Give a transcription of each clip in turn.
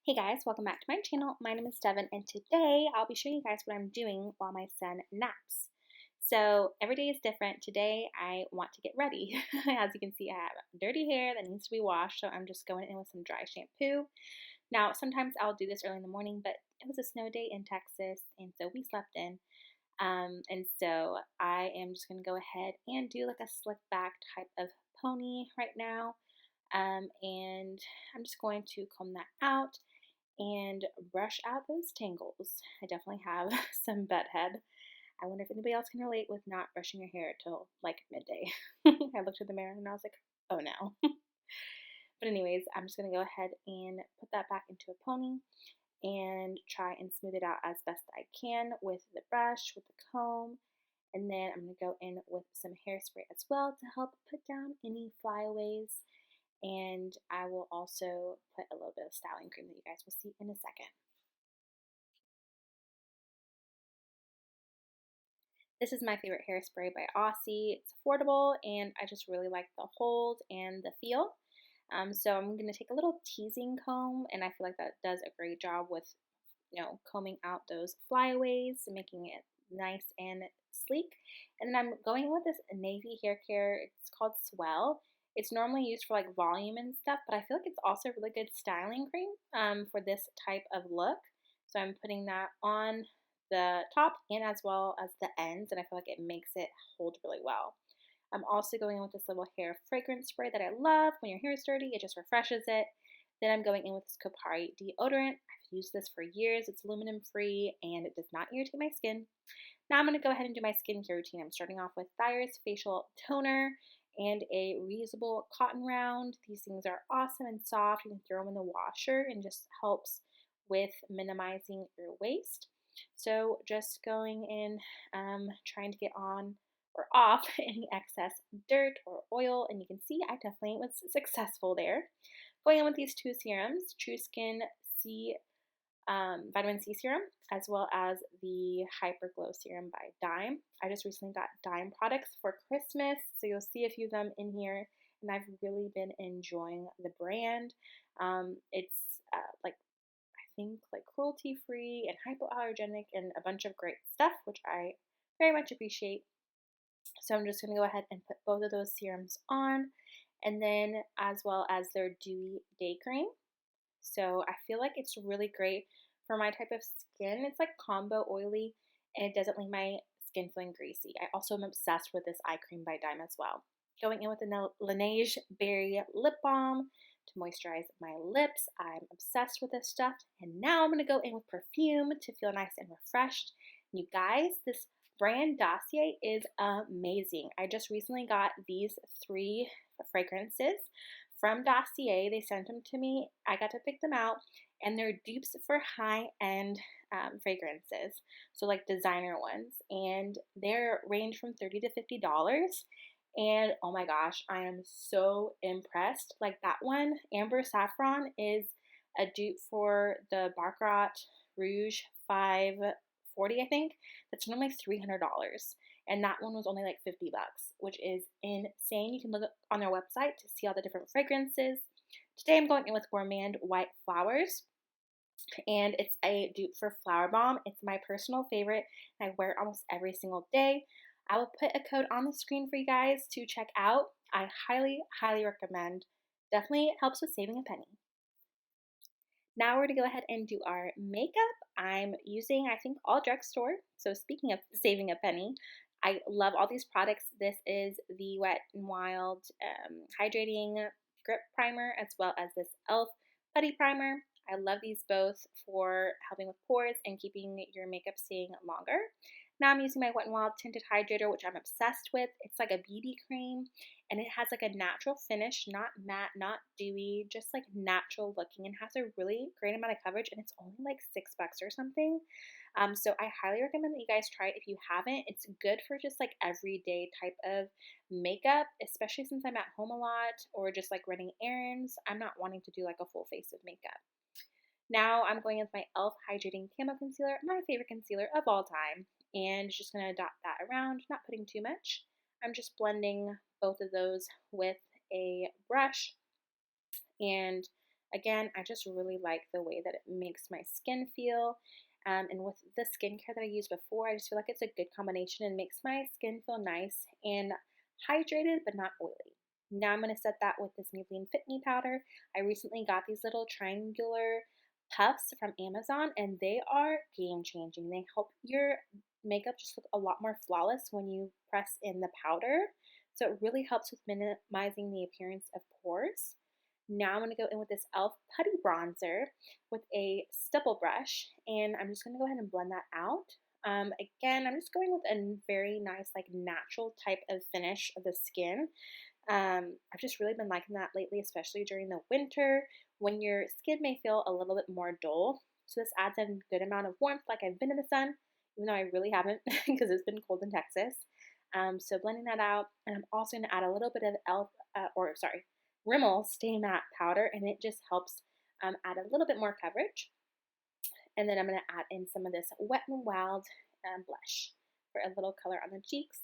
Hey guys, welcome back to my channel. My name is Devyn, and today I'll be showing you guys what I'm doing while my son naps. So every day is different. Today I want to get ready. As you can see, I have dirty hair that needs to be washed, so I'm just going in with some dry shampoo. Now, sometimes I'll do this early in the morning, but it was a snow day in Texas, and so we slept in. And so I am just going to go ahead and do like a slick back type of pony right now. And I'm just going to comb that out and brush out those tangles. I definitely have some butt head. I wonder if anybody else can relate with not brushing your hair till like midday. I looked at the mirror and I was like, oh no. But anyways, I'm just going to go ahead and put that back into a pony and try and smooth it out as best I can with the brush, with the comb. And then I'm going to go in with some hairspray as well to help put down any flyaways. And I will also put a little bit of styling cream that you guys will see in a second. This is my favorite hairspray by Aussie. It's affordable and I just really like the hold and the feel. So I'm going to take a little teasing comb, and I feel like that does a great job with, combing out those flyaways and making it nice and sleek. And then I'm going in with this navy hair care. It's called Swell. It's normally used for like volume and stuff, but I feel like it's also a really good styling cream for this type of look. So I'm putting that on the top and as well as the ends, and I feel like it makes it hold really well. I'm also going in with this little hair fragrance spray that I love. When your hair is dirty, it just refreshes it. Then I'm going in with this Kopari deodorant. I've used this for years. It's aluminum free and it does not irritate my skin. Now I'm going to go ahead and do my skincare routine. I'm starting off with Thayer's facial toner and a reusable cotton round. These things are awesome and soft. You can throw them in the washer and just helps with minimizing your waste. So just going in, trying to get on or off any excess dirt or oil, and you can see I definitely was successful there. Going in with these two serums, True Skin C Vitamin C serum, as well as the Hyper Glow serum by Dime. I just recently got Dime products for Christmas, so you'll see a few of them in here, and I've really been enjoying the brand. It's like I think like cruelty free and hypoallergenic and a bunch of great stuff, which I very much appreciate. So I'm just going to go ahead and put both of those serums on, and then as well as their dewy day cream. So I feel like it's really great for my type of skin. It's like combo oily and it doesn't leave my skin feeling greasy. I also am obsessed with this eye cream by Dime as well. Going in with the Laneige Berry Lip Balm to moisturize my lips. I'm obsessed with this stuff. And now I'm going to go in with perfume to feel nice and refreshed. You guys, this brand Dossier is amazing. I just recently got these 3 fragrances from Dossier. They sent them to me. I got to pick them out, and they're dupes for high-end fragrances, so like designer ones, and they're range from $30 to $50. And oh my gosh, I am so impressed. Like that one, Amber Saffron, is a dupe for the Baccarat Rouge 540, I think. That's normally $300. And that one was only like $50, which is insane. You can look on their website to see all the different fragrances. Today I'm going in with Gourmand White Flowers, and it's a dupe for Flower Bomb. It's my personal favorite, and I wear it almost every single day. I will put a code on the screen for you guys to check out. I highly, highly recommend. Definitely helps with saving a penny. Now we're going to go ahead and do our makeup. I'm using, I think, all drugstore. So speaking of saving a penny, I love all these products. This is the Wet n Wild Hydrating Grip Primer, as well as this e.l.f. Putty Primer. I love these both for helping with pores and keeping your makeup staying longer. Now I'm using my Wet n Wild Tinted Hydrator, which I'm obsessed with. It's like a BB cream, and it has like a natural finish, not matte, not dewy, just like natural looking, and has a really great amount of coverage, and it's only like $6 or something. So I highly recommend that you guys try it if you haven't. It's good for just like everyday type of makeup, especially since I'm at home a lot or just like running errands. I'm not wanting to do like a full face of makeup. Now I'm going with my e.l.f. Hydrating Camo Concealer, my favorite concealer of all time, and just going to dot that around, not putting too much. I'm just blending both of those with a brush, and Again, I just really like the way that it makes my skin feel. And with the skincare that I used before, I just feel like it's a good combination and makes my skin feel nice and hydrated but not oily. Now I'm going to set that with this Maybelline Fit Me powder. I recently got these little triangular puffs from Amazon and they are game changing. They help your makeup just look a lot more flawless when you press in the powder. So it really helps with minimizing the appearance of pores. Now I'm going to go in with this e.l.f. Putty Bronzer with a stipple brush, and I'm just going to go ahead and blend that out. Again, I'm just going with a very nice, like natural type of finish of the skin. I've just really been liking that lately, especially during the winter when your skin may feel a little bit more dull. So this adds a good amount of warmth, like I've been in the sun, even though I really haven't because it's been cold in Texas. So blending that out, and I'm also going to add a little bit of Rimmel Stay Matte powder, and it just helps add a little bit more coverage. And then I'm going to add in some of this Wet n Wild blush for a little color on the cheeks.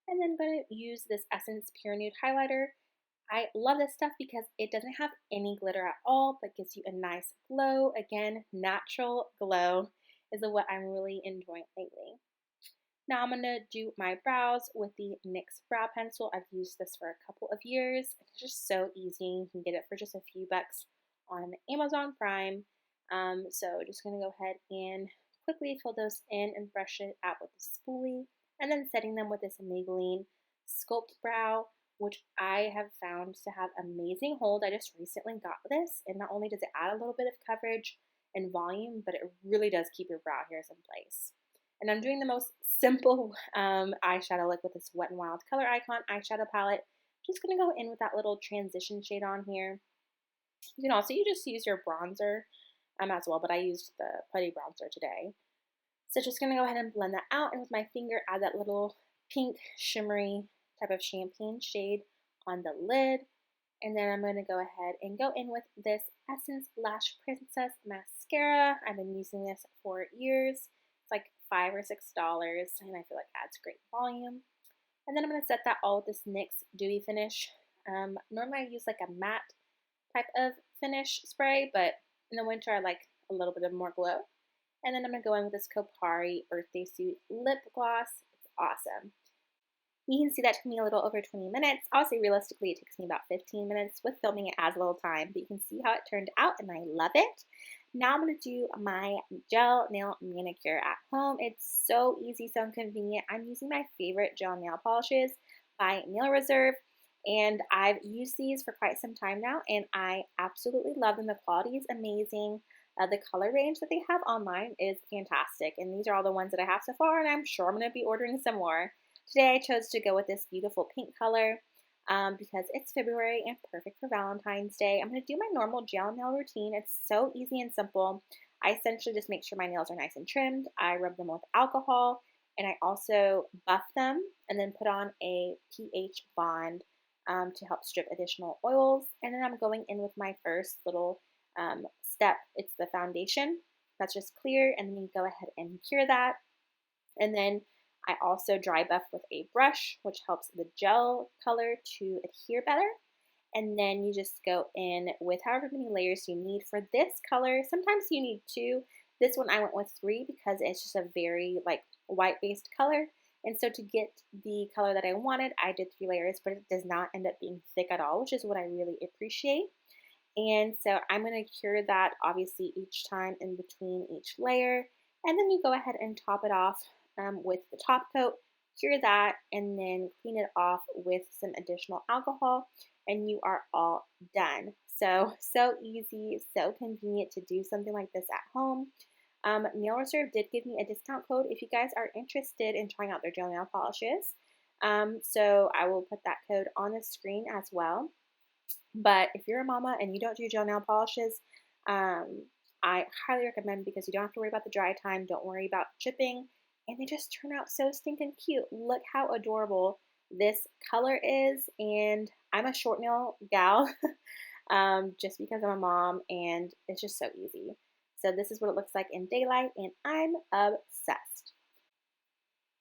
And then I'm going to use this Essence Pure Nude highlighter. I love this stuff because it doesn't have any glitter at all, but gives you a nice glow. Again, natural glow is what I'm really enjoying lately. Now I'm going to do my brows with the NYX brow pencil. I've used this for a couple of years. It's just so easy. You can get it for just a few bucks on Amazon Prime. So just going to go ahead and quickly fill those in and brush it out with the spoolie. And then setting them with this Maybelline Sculpt Brow, which I have found to have amazing hold. I just recently got this, and not only does it add a little bit of coverage and volume, but it really does keep your brow hairs in place. And I'm doing the most simple eyeshadow look with this Wet n Wild Color Icon eyeshadow palette. Just going to go in with that little transition shade on here. You can also just use your bronzer as well, but I used the Putty Bronzer today. So just going to go ahead and blend that out, and with my finger add that little pink shimmery type of champagne shade on the lid. And then I'm going to go ahead and go in with this Essence Lash Princess Mascara. I've been using this for years. It's like $5 or $6, and I feel like it adds great volume. And then I'm going to set that all with this NYX Dewy Finish. Normally I use like a matte type of finish spray, but in the winter I like a little bit of more glow. And then I'm going to go in with this Kopari Birthday Suit Lip Gloss. It's awesome. You can see that took me a little over 20 minutes. I'll say realistically it takes me about 15 minutes. With filming it adds a little time, but you can see how it turned out and I love it. Now I'm going to do my gel nail manicure at home. It's so easy, so convenient. I'm using my favorite gel nail polishes by Nail Reserve, and I've used these for quite some time now, and I absolutely love them. The quality is amazing. The color range that they have online is fantastic, and these are all the ones that I have so far, and I'm sure I'm going to be ordering some more. Today I chose to go with this beautiful pink color because it's February and perfect for Valentine's Day. I'm going to do my normal gel nail routine. It's so easy and simple. I essentially just make sure my nails are nice and trimmed. I rub them with alcohol, and I also buff them and then put on a pH bond to help strip additional oils. And then I'm going in with my first little step. It's the foundation. That's just clear, and then you go ahead and cure that. And then I also dry buff with a brush, which helps the gel color to adhere better. And then you just go in with however many layers you need for this color. Sometimes you need 2. This one I went with 3 because it's just a very like white-based color. And so to get the color that I wanted, I did 3 layers, but it does not end up being thick at all, which is what I really appreciate. And so I'm going to cure that obviously each time in between each layer. And then you go ahead and top it off with the top coat, cure that, and then clean it off with some additional alcohol, and you are all done. So easy, so convenient to do something like this at home. Nail Reserve did give me a discount code if you guys are interested in trying out their gel nail polishes. So I will put that code on the screen as well. But if you're a mama and you don't do gel nail polishes, I highly recommend, because you don't have to worry about the dry time, don't worry about chipping, and they just turn out so stinking cute. Look how adorable this color is, and I'm a short nail gal just because I'm a mom, and it's just so easy. So this is what it looks like in daylight, and I'm obsessed.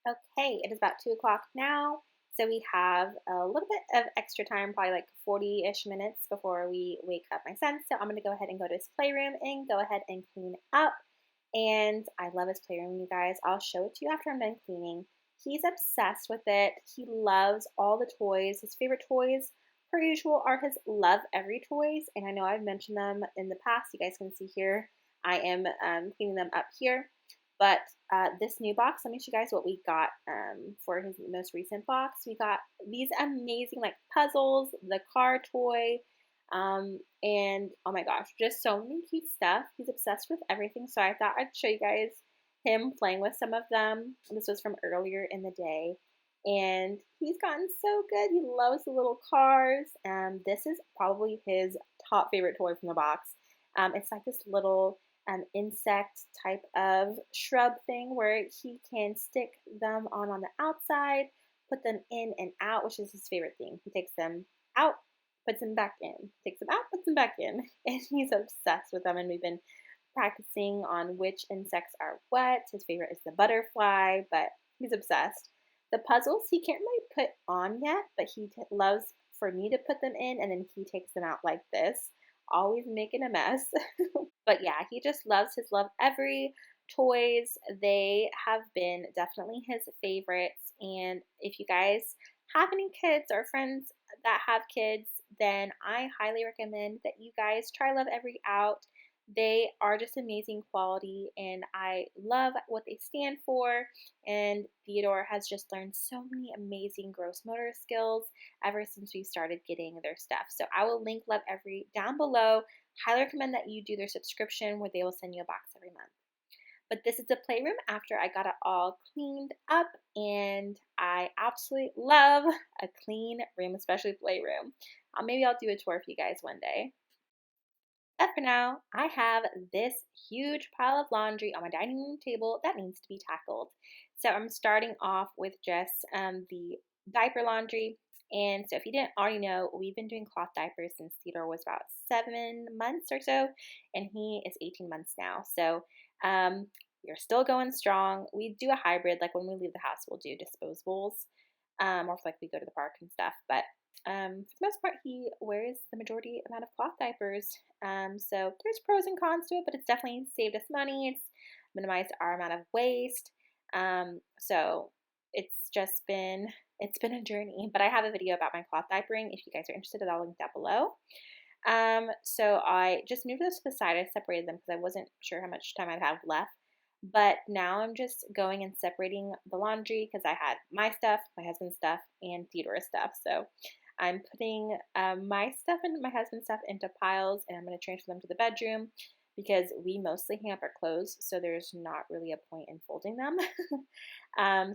Okay, it is about 2 o'clock now, So we have a little bit of extra time, probably like 40-ish minutes before we wake up my son. So I'm going to go ahead and go to his playroom and go ahead and clean up. And I love his playroom, you guys. I'll show it to you after I'm done cleaning. He's obsessed with it. He loves all the toys. His favorite toys, per usual, are his Lovevery toys. And I know I've mentioned them in the past. You guys can see here. I am cleaning them up here. But this new box, let me show you guys what we got for his most recent box. We got these amazing like puzzles, the car toy, and oh my gosh, just so many cute stuff. He's obsessed with everything, so I thought I'd show you guys him playing with some of them. This was from earlier in the day, and he's gotten so good. He loves the little cars. This is probably his top favorite toy from the box. It's like this little insect type of shrub thing where he can stick them on the outside, put them in and out, which is his favorite thing. He takes them out, puts them back in, takes them out, puts them back in, and he's obsessed with them. And we've been practicing on which insects are what. His favorite is the butterfly, but he's obsessed. The puzzles he can't really put on yet, but he loves for me to put them in, and then he takes them out like this, always making a mess. But yeah, he just loves his Lovevery toys. They have been definitely his favorites. And if you guys have any kids or friends that have kids, then I highly recommend that you guys try Lovevery out. They are just amazing quality, and I love what they stand for. And Theodore has just learned so many amazing gross motor skills ever since we started getting their stuff. So I will link Lovevery down below. Highly recommend that you do their subscription where they will send you a box every month. But this is the playroom after I got it all cleaned up, and I absolutely love a clean room, especially playroom. Maybe I'll do a tour for you guys one day. But for now, I have this huge pile of laundry on my dining room table that needs to be tackled. So I'm starting off with just the diaper laundry. And so if you didn't already know, we've been doing cloth diapers since Theodore was about 7 months or so, and he is 18 months now. So we're still going strong. We do a hybrid, like when we leave the house, we'll do disposables, or if like we go to the park and stuff. But for the most part, he wears the majority amount of cloth diapers. So there's pros and cons to it, but it's definitely saved us money. It's minimized our amount of waste. So it's been a journey, but I have a video about my cloth diapering. If you guys are interested, I'll link that below. So I just moved this to the side. I separated them because I wasn't sure how much time I'd have left. But now I'm just going and separating the laundry because I had my stuff, my husband's stuff, and Theodore's stuff. So I'm putting my stuff and my husband's stuff into piles, and I'm going to transfer them to the bedroom because we mostly hang up our clothes, so there's not really a point in folding them.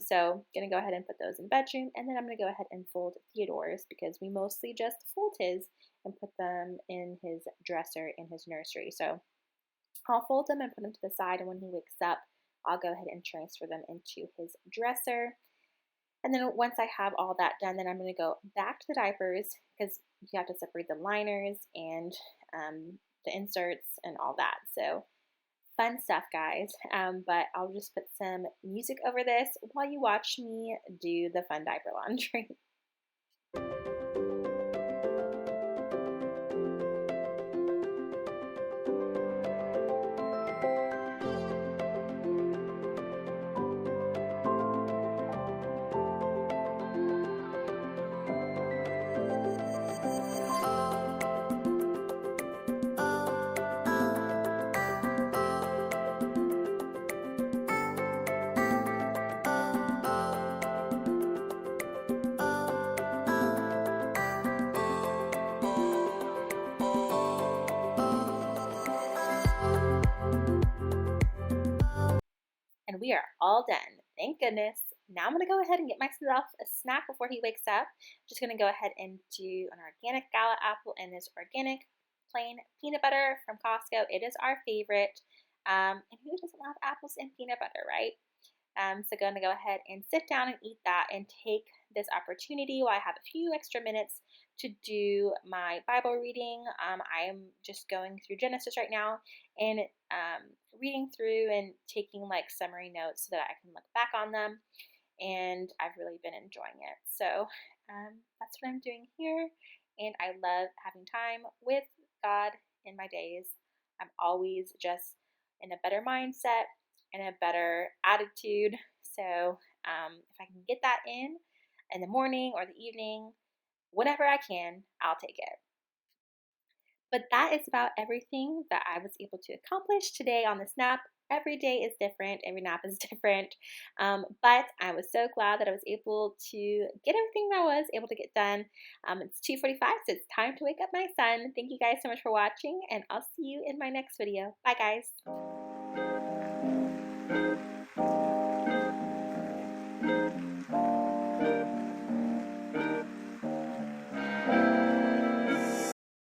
So I'm going to go ahead and put those in the bedroom, and then I'm going to go ahead and fold Theodore's because we mostly just fold his and put them in his dresser in his nursery. So I'll fold them and put them to the side, and when he wakes up, I'll go ahead and transfer them into his dresser. And then once I have all that done, then I'm going to go back to the diapers because you have to separate the liners and the inserts and all that. So fun stuff, guys. But I'll just put some music over this while you watch me do the fun diaper laundry. And we are all done. Thank goodness. Now I'm going to go ahead and get myself a snack before he wakes up. Just going to go ahead and do an organic gala apple and this organic plain peanut butter from Costco. It is our favorite. And who doesn't love apples and peanut butter, right? So going to go ahead and sit down and eat that and take this opportunity while I have a few extra minutes to do my Bible reading. I'm just going through Genesis right now and reading through and taking like summary notes so that I can look back on them. and I've really been enjoying it. So that's what I'm doing here, and I love having time with God in my days. I'm always just in a better mindset and a better attitude. So if I can get that in the morning or the evening, whenever I can, I'll take it. But that is about everything that I was able to accomplish today on this nap. Every day is different, every nap is different. But I was so glad that I was able to get everything that I was able to get done. It's 2:45, so it's time to wake up my son. Thank you guys so much for watching, and I'll see you in my next video. Bye, guys.